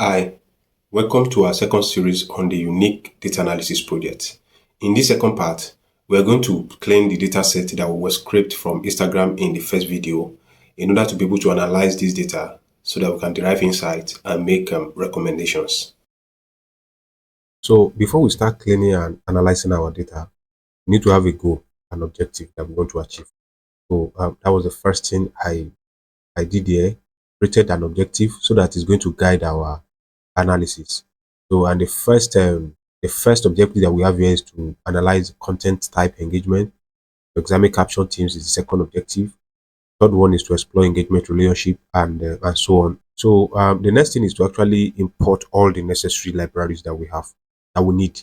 Hi, welcome to our second series on the unique data analysis project. In this second part, we are going to clean the data set that was scraped from Instagram in the first video in order to be able to analyze this data so that we can derive insights and make recommendations. So before we start cleaning and analyzing our data, we need to have a goal, an objective that we want to achieve. So that was the first thing I did here, created an objective so that it's going to guide our analysis. So, and the first objective that we have here is to analyze content type engagement. To examine caption themes is the second objective. Third one is to explore engagement relationship and so on. So the next thing is to actually import all the necessary libraries that we have that we need.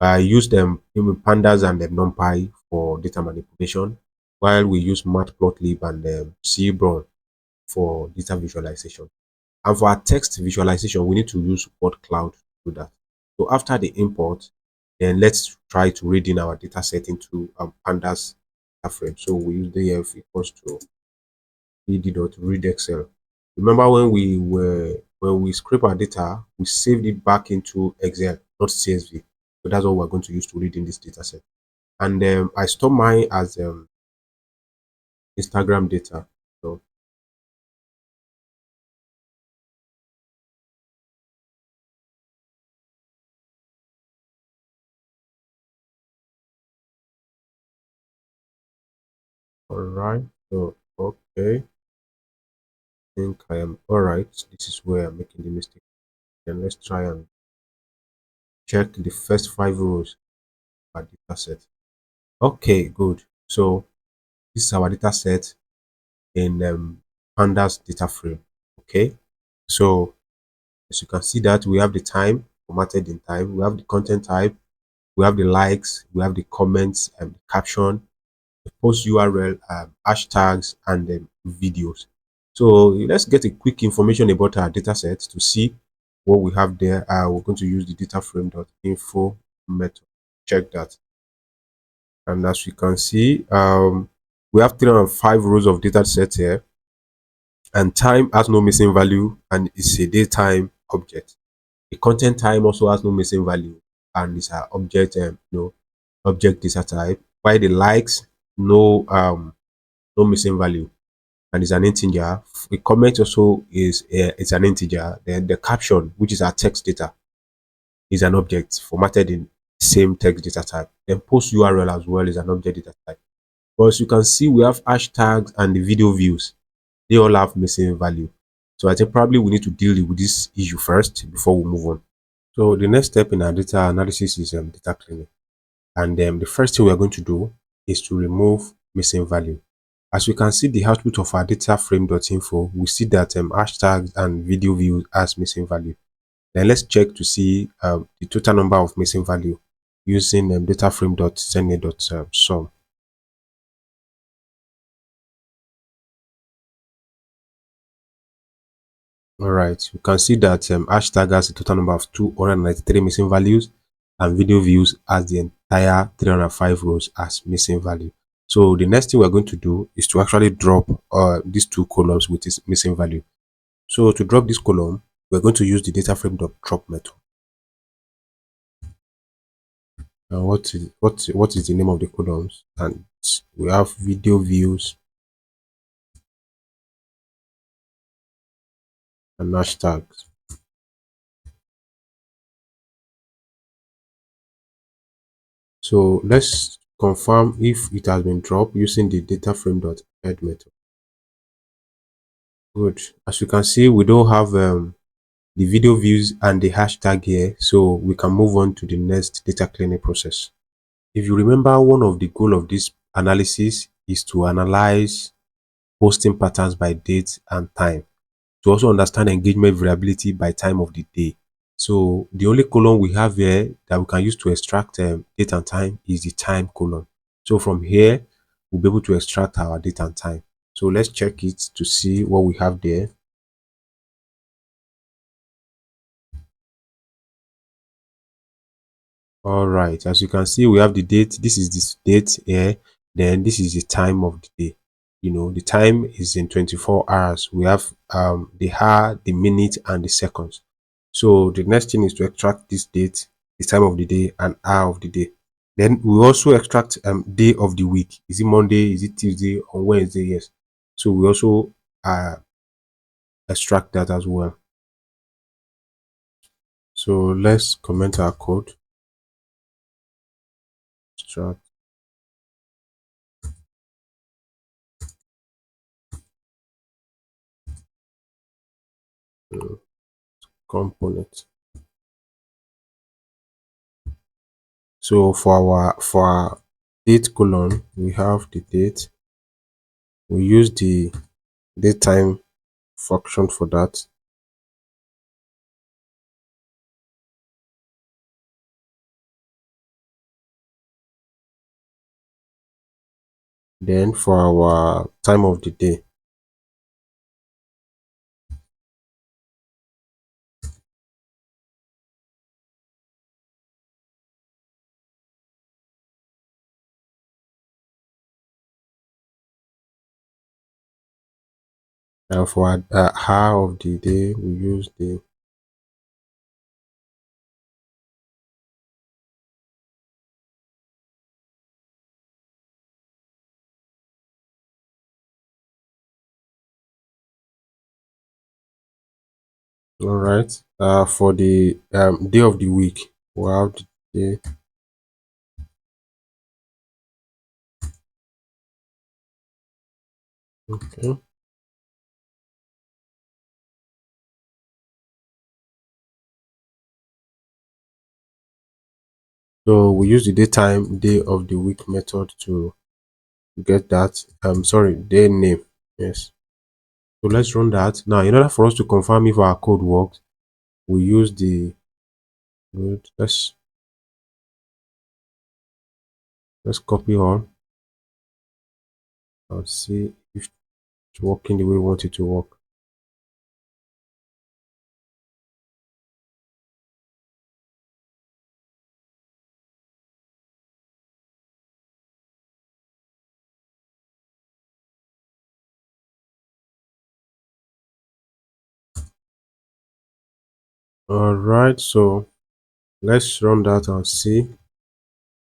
I use them in pandas and NumPy for data manipulation, while we use matplotlib and seaborn for data visualization. And for our text visualization, we need to use word cloud to do that. So after the import, then let's try to read in our data set into pandas frame. So we use df equals to ed.read excel. Remember when we scrape our data, we saved it back into Excel, not CSV. So that's what we're going to use to read in this data set. And I store mine as Instagram data. So all right. So okay. Think I am all right. This is where I'm making the mistake. Then let's try and check the first 5 rows of our data set. Okay, good. So this is our data set in pandas data frame. Okay, so as you can see that we have the time formatted in time, we have the content type, we have the likes, we have the comments and the caption, the post URL, hashtags, and then videos. So let's get a quick information about our data set to see what we have there. We're going to use the dataframe.info method. Check that. And as you can see, we have 305 rows of data set here, and time has no missing value and it's a daytime object. The content time also has no missing value and it's an object, object data type. While the likes, no missing value and is an integer. The comment also is an integer. Then the caption, which is our text data, is an object formatted in same text data type. Then post URL as well is an object data type. But as you can see, we have hashtags and the video views. They all have missing value. So I think probably we need to deal with this issue first before we move on. So the next step in our data analysis is data cleaning. And the first thing we are going to do is to remove missing value. As we can see the output of our dataframe.info, we see that hashtags and video views has missing value. Then let's check to see the total number of missing value using dataframe.zna.sum. All right, you can see that hashtag has a total number of 293 missing values, and video views has the entire 305 rows as missing value. So the next thing we're going to do is to actually drop these two columns with this missing value. So to drop this column, we're going to use the dataframe.drop method. Now what is the name of the columns? And we have video views and hashtags. So let's confirm if it has been dropped using the dataframe.add method. Good. As you can see, we don't have the video views and the hashtag here, so we can move on to the next data cleaning process. If you remember, one of the goal of this analysis is to analyze posting patterns by date and time, to also understand engagement variability by time of the day. So the only column we have here that we can use to extract date and time is the time column. So from here, we'll be able to extract our date and time. So let's check it to see what we have there. All right, as you can see, we have the date. This is this date here. Then this is the time of the day. The time is in 24 hours. We have the hour, the minute, and the seconds. So the next thing is to extract this date, the time of the day, and hour of the day. Then we also extract day of the week. Is it Monday? Is it Tuesday? On Wednesday? Yes. So we also extract that as well. So let's comment our code. Extract component. So for our date column, we have the date. We use the datetime function for that. Then for our time of the day, and for our hour of the day, we use the. All right. For the day of the week, we have the day. Okay. So we use the daytime day of the week method to get that. Sorry, day name. Yes. So let's run that. Now, in order for us to confirm if our code works, we use the wait, let's copy all and see if it's working the way we want it to work. All right, so let's run that and see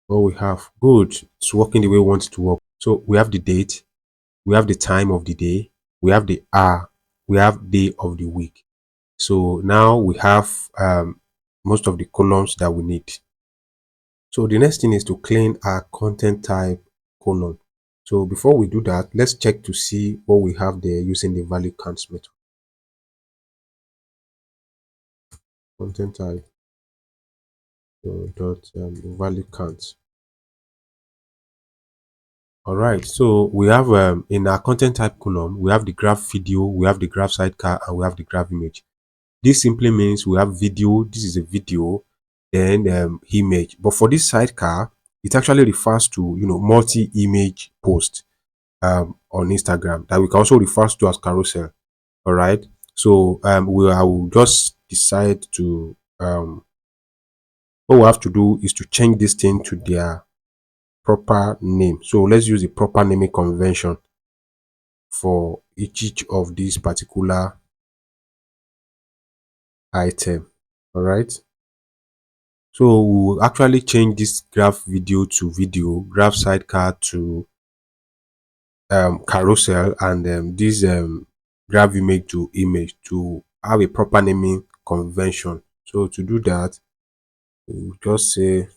what we have. Good, it's working the way we want it to work. So we have the date, we have the time of the day, we have the hour, we have day of the week. So now we have most of the columns that we need. So the next thing is to clean our content type column. So before we do that, let's check to see what we have there using the value counts method. Content type dot value count. All right, so we have in our content type column, we have the graph video, we have the graph sidecar, and we have the graph image. This simply means we have video. This is a video, then image. But for this sidecar, it actually refers to multi-image post on Instagram that we can also refer to as carousel. All right. So I will just decide to what we have to do is to change this thing to their proper name. So let's use the proper naming convention for each of these particular item. All right. So we'll actually change this graph video to video, graph sidecar to carousel, and this graph image to image to have a proper naming convention. So to do that, we'll just say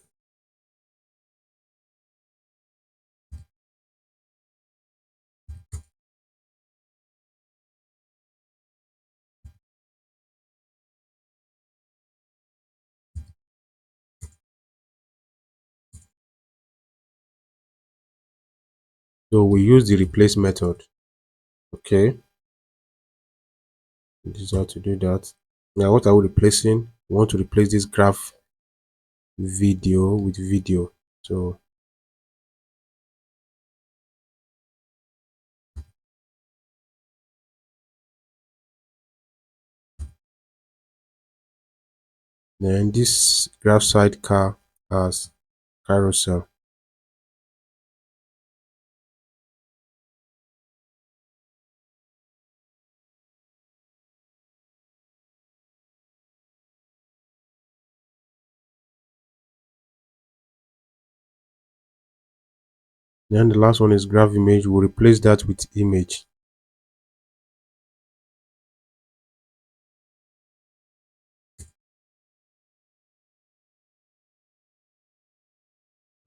so we use the replace method. Okay, this is how to do that. Now what are we replacing? We want to replace this graph video with video. So then this graph sidecar as carousel. Then the last one is graph image. We'll replace that with image.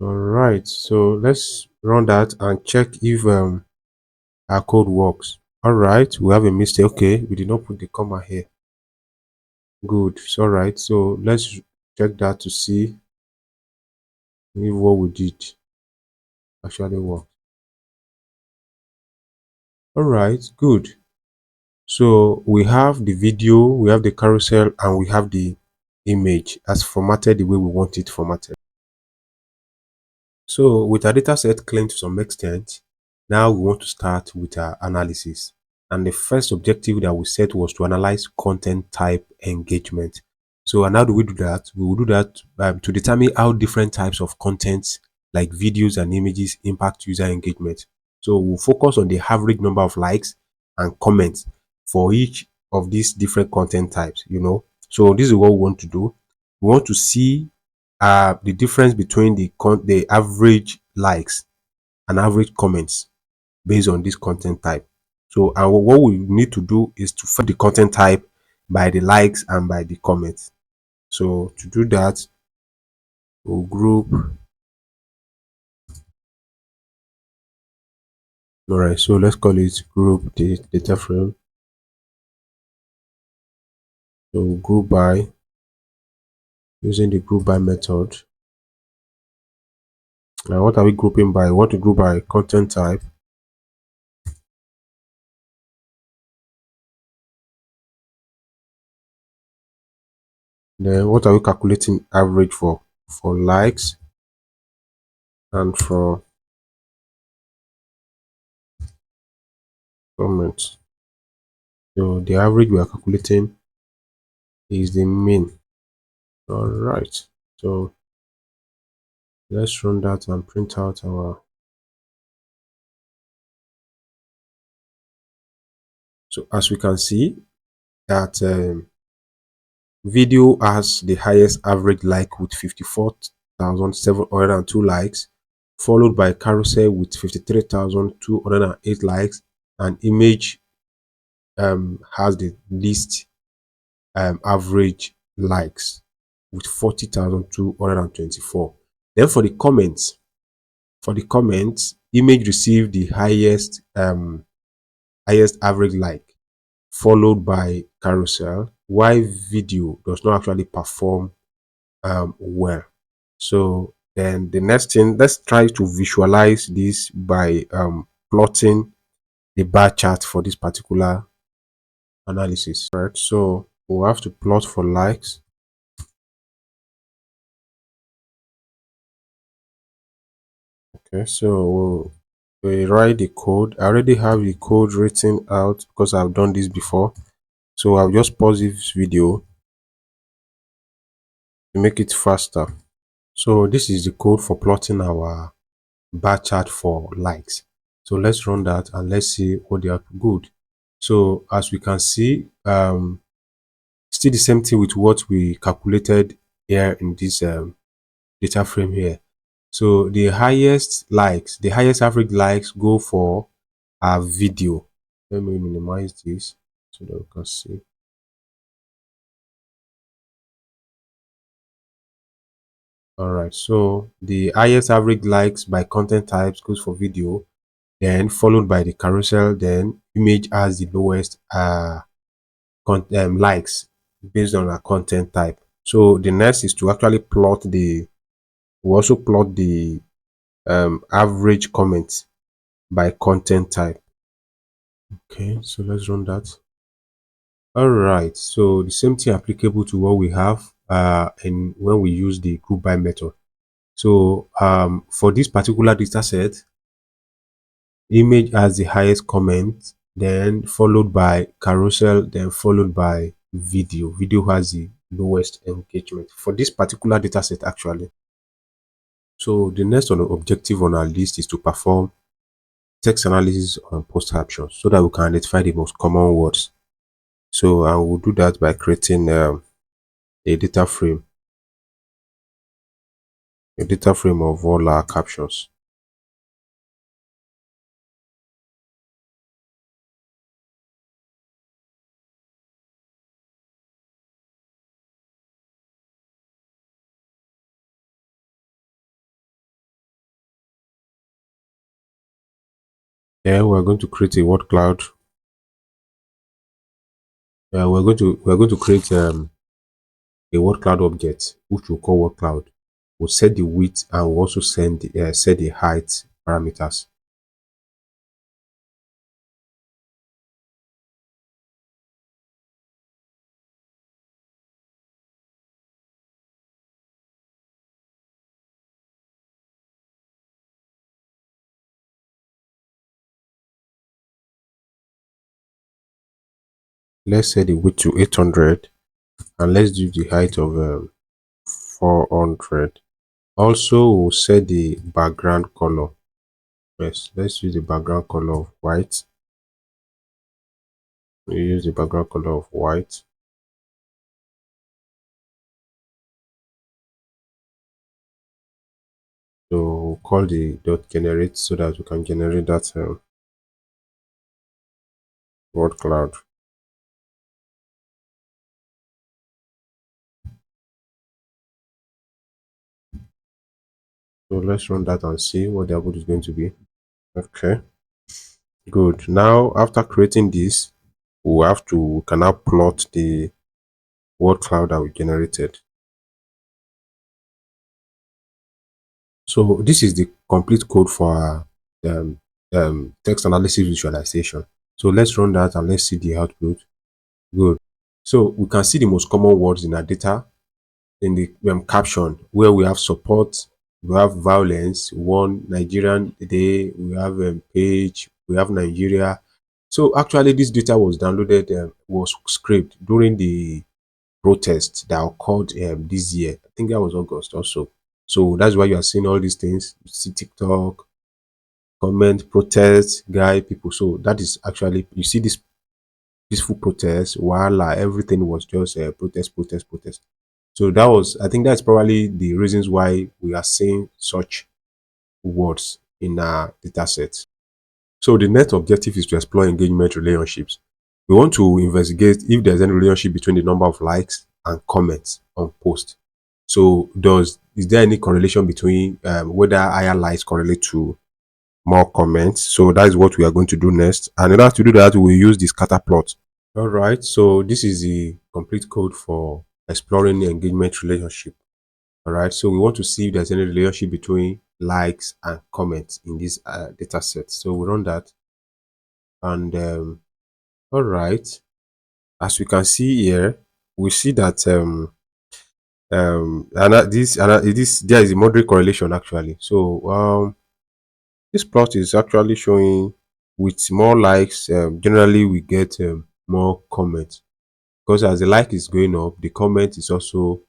All right, so let's run that and check if our code works. All right, we have a mistake. Okay, we did not put the comma here. Good. It's all right. So let's check that to see if what we did actually worked. All right, good. So we have the video, we have the carousel, and we have the image as formatted the way we want it formatted. So with our data set clean to some extent, now we want to start with our analysis. And the first objective that we set was to analyze content type engagement. So and how do we do that? We will do that to determine how different types of content like videos and images impact user engagement. So we'll focus on the average number of likes and comments for each of these different content types. So this is what we want to do. We want to see the difference between the average likes and average comments based on this content type. So and what we need to do is to find the content type by the likes and by the comments. So to do that, we'll group. All right, so let's call it group the data frame. So we'll group by using the group by method. Now what are we grouping by? We want to group by content type. Then what are we calculating average for? For likes and for comments. So the average we are calculating is the mean. All right. So let's run that and print out our. So as we can see that video has the highest average like with 54,702 likes, followed by carousel with 53,208 likes, and image has the least average likes with 40,224. Then for the comments, image received the highest average like, followed by carousel, while video does not actually perform well. So then the next thing, let's try to visualize this by plotting the bar chart for this particular analysis. Right, so we'll have to plot for likes. Okay, so we write the code. I already have the code written out because I've done this before. So I'll just pause this video to make it faster. So this is the code for plotting our bar chart for likes. So let's run that and let's see what they are good. So as we can see, still the same thing with what we calculated here in this data frame here. So the highest average likes go for our video. Let me minimize this so that we can see. All right, so the highest average likes by content types goes for video, then followed by the carousel, then image has the lowest likes based on our content type. So the next is to actually we also plot the average comments by content type. Okay, so let's run that. All right, so the same thing applicable to what we have and when we use the group by method. So for this particular data set, image has the highest comment, then followed by carousel, then followed by video. Video has the lowest engagement for this particular data set actually. So the next objective on our list is to perform text analysis on post captions so that we can identify the most common words. So I will do that by creating a data frame, of all our captions. Yeah, we're going to create a word cloud. We're going to create a word cloud object, which we'll call word cloud. We'll set the width and we'll also set the height parameters. Let's set the width to 800 and let's do the height of 400. Also, we'll set the background color. Yes, let's use the background color of white. We use the background color of white. So we'll call the dot generate so that we can generate that word cloud. So let's run that and see what the output is going to be. Okay, good. Now after creating this, we can now plot the word cloud that we generated. So this is the complete code for our text analysis visualization. So let's run that and let's see the output. Good. So we can see the most common words in our data in the caption where we have support, we have violence, one Nigerian day, we have page, we have Nigeria. So actually this data was downloaded, was scraped during the protest that occurred this year. I think that was August also. So that's why you are seeing all these things. You see TikTok, comment, protest, guy, people. So that is actually, you see this peaceful protest, while everything was just protest, protest, protest. So that was, I think that's probably the reasons why we are seeing such words in our data set. So the net objective is to explore engagement relationships. We want to investigate if there's any relationship between the number of likes and comments on post. So is there any correlation between whether higher likes correlate to more comments? So that is what we are going to do next. And in order to do that, we will use the scatter plot. All right. So this is the complete code for exploring the engagement relationship. All right. So we want to see if there's any relationship between likes and comments in this data set. So we run that. And all right. As we can see here, we see that this there is a moderate correlation actually. So this plot is actually showing with more likes, generally we get more comments, because as the like is going up, the comment is also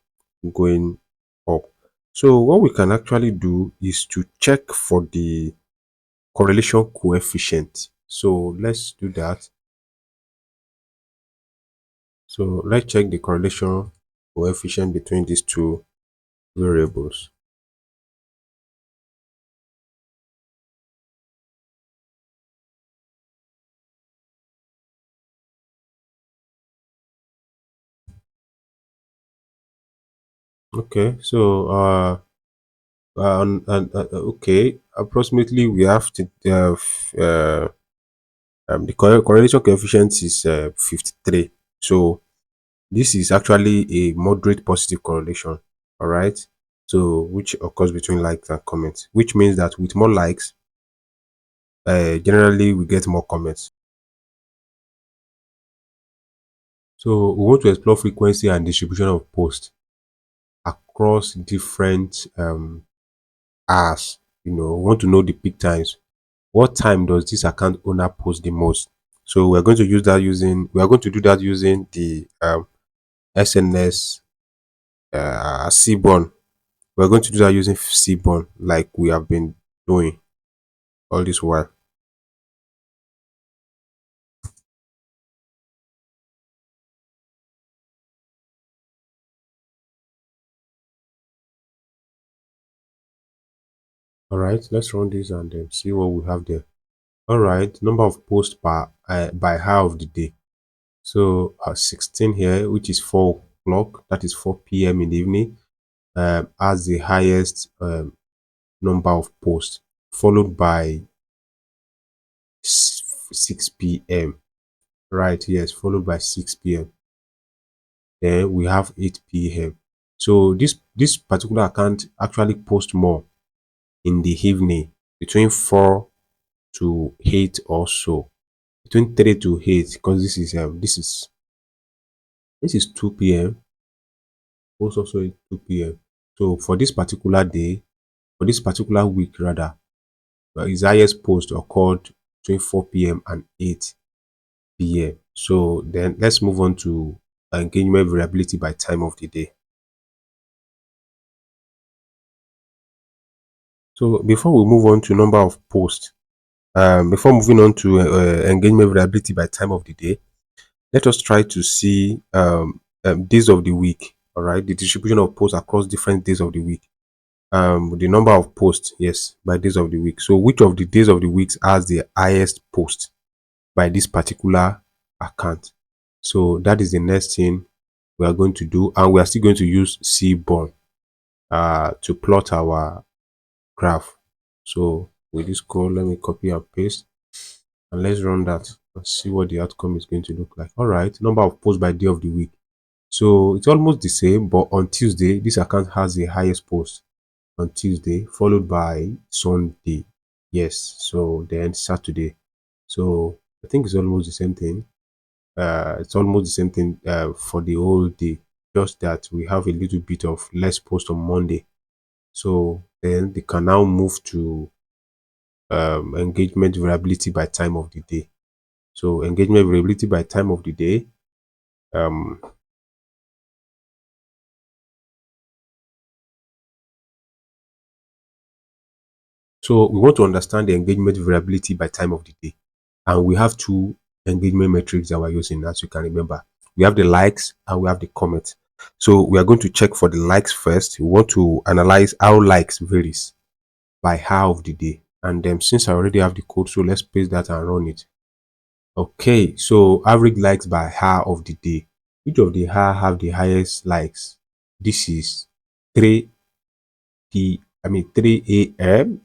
going up. So what we can actually do is to check for the correlation coefficient. So let's do that. So let's check the correlation coefficient between these two variables. Okay, so okay, approximately we have to the correlation coefficient is 53. So this is actually a moderate positive correlation. All right. So which occurs between likes and comments, which means that with more likes, generally we get more comments. So we want to explore frequency and distribution of posts across different hours. We want to know the peak times. What time does this account owner post the most? So we are going to do that using the SNS seaborn. We're going to do that using seaborn like we have been doing all this while. All right, let's run this and then see what we have there. All right, number of posts by hour of the day. So 16 here, which is 4 o'clock, that is 4 p.m. in the evening, has the highest number of posts, followed by 6 p.m. Right, yes, followed by 6 p.m. Then we have 8 p.m. So this particular account actually posts more in the evening between 4 to 8 or so. Between 3 to 8, because this is 2 p.m. Post also at 2 p.m. So for this particular day, for this particular week rather, his highest post occurred between 4 p.m. and 8 p.m. So then let's move on to engagement variability by time of the day. So before we move on to number of posts, before moving on to engagement variability by time of the day, let us try to see days of the week. All right, the distribution of posts across different days of the week. The number of posts, yes, by days of the week. So which of the days of the week has the highest post by this particular account? So that is the next thing we are going to do, and we are still going to use seaborn to plot our graph. So with this code, let me copy and paste, and let's run that and see what the outcome is going to look like. All right, number of posts by day of the week. So it's almost the same, but on Tuesday, this account has the highest post on Tuesday, followed by Sunday. Yes, so then Saturday. So I think it's almost the same thing. It's almost the same thing for the whole day, just that we have a little bit of less post on Monday. So then they can now move to engagement variability by time of the day. So engagement variability by time of the day. Um, so we want to understand the engagement variability by time of the day, and we have two engagement metrics that we're using, as you can remember. We have the likes and we have the comments. So we are going to check for the likes first. We want to analyze how likes varies by hour of the day. And then since I already have the code, so let's paste that and run it. Okay, so average likes by hour of the day. Which of the hour have the highest likes? This is 3 3 a.m.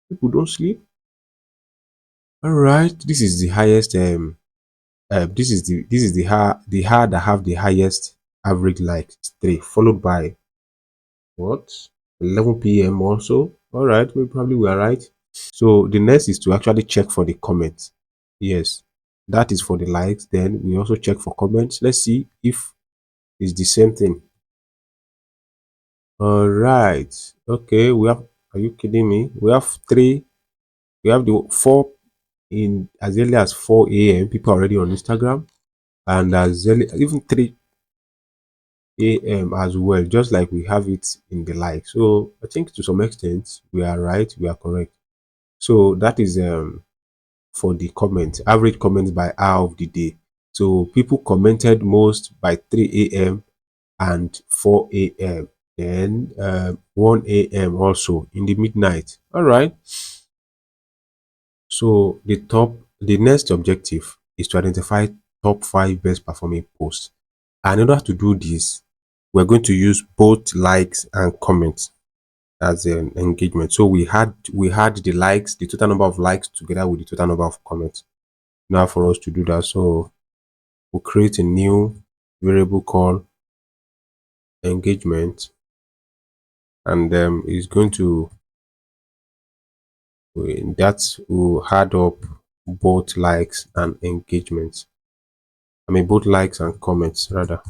People don't sleep. All right, this is the highest this is the hour that have the highest average likes, 3, followed by what, 11 p.m. also. All right, we probably were right. So the next is to actually check for the comments. Yes, that is for the likes. Then we also check for comments. Let's see if it's the same thing. All right, okay, we have, are you kidding me? We have 3, we have the 4 in as early as 4 a.m. people already on Instagram, and as early even 3 a.m. as well, just like we have it in the like. So I think to some extent we are right, we are correct. So that is for the comment, average comments by hour of the day. So people commented most by 3 a.m. and 4 a.m. Then 1 a.m. also in the midnight. All right. So the next objective is to identify top 5 best performing posts. And in order to do this, we're going to use both likes and comments as an engagement. So we had the likes, the total number of likes together with the total number of comments. Now for us to do that, so we'll create a new variable called engagement, and it's going to that will add up both likes and engagements. I mean both likes and comments rather.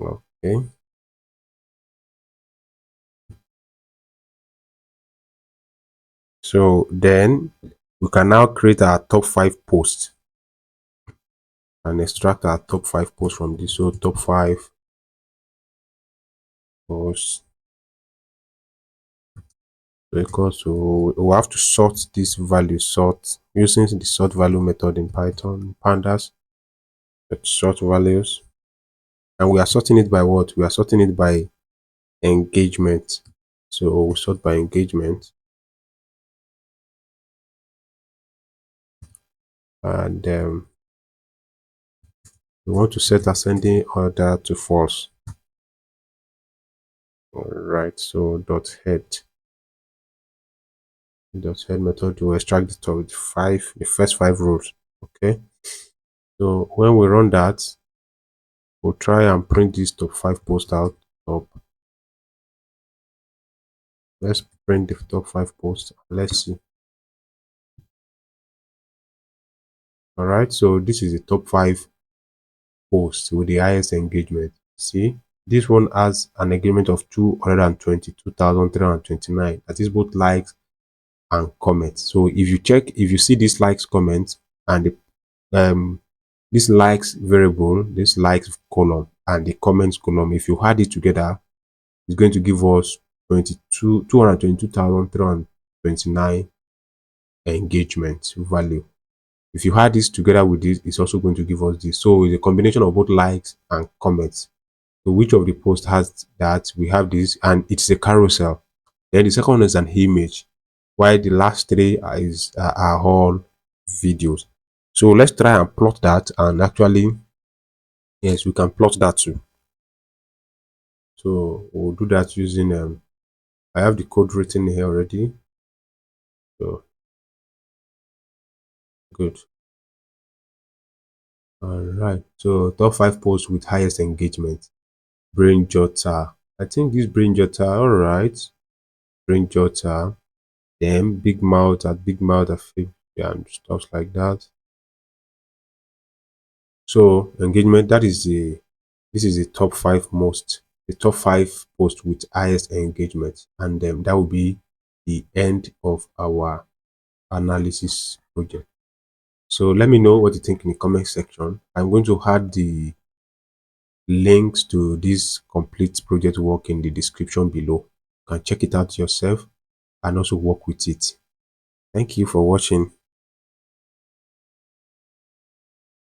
Okay. So then we can now create our top 5 posts and extract our top 5 posts from this. So top 5 posts equals to, we have to sort this value, sort using the sort value method in Python, pandas. Let's sort values, and we are sorting it by what? We are sorting it by engagement. So we sort by engagement, and we want to set ascending order to false. All right, so dot head, dot head method to extract the the first five rows. Okay, so when we run that, we'll try and print this top five post out. Top. Let's print the top five posts. Let's see. All right, so this is the top five posts with the highest engagement. See, this one has an engagement of 222,329. That is both likes and comments. So if you see this likes, comments, and the this likes variable, this likes column, and the comments column, if you add it together, it's going to give us 222,329 engagement value. If you add this together with this, it's also going to give us this. So it's a combination of both likes and comments. So which of the posts has that? We have this, and it's a carousel. Then the second one is an image, while the last three are all videos. So let's try and plot that, and actually, yes, we can plot that too. So we'll do that using I have the code written here already. So good. All right. So top five posts with highest engagement. Brain Jotter. I think this Brain Jotter. All right. Brain Jotter. Then Big Mouth at Big Mouth at yeah, and stuff like that. So engagement. This is the top five the top five posts with highest engagement, and that will be the end of our analysis project. So let me know what you think in the comment section. I'm going to add the links to this complete project work in the description below. You can check it out yourself and also work with it. Thank you for watching.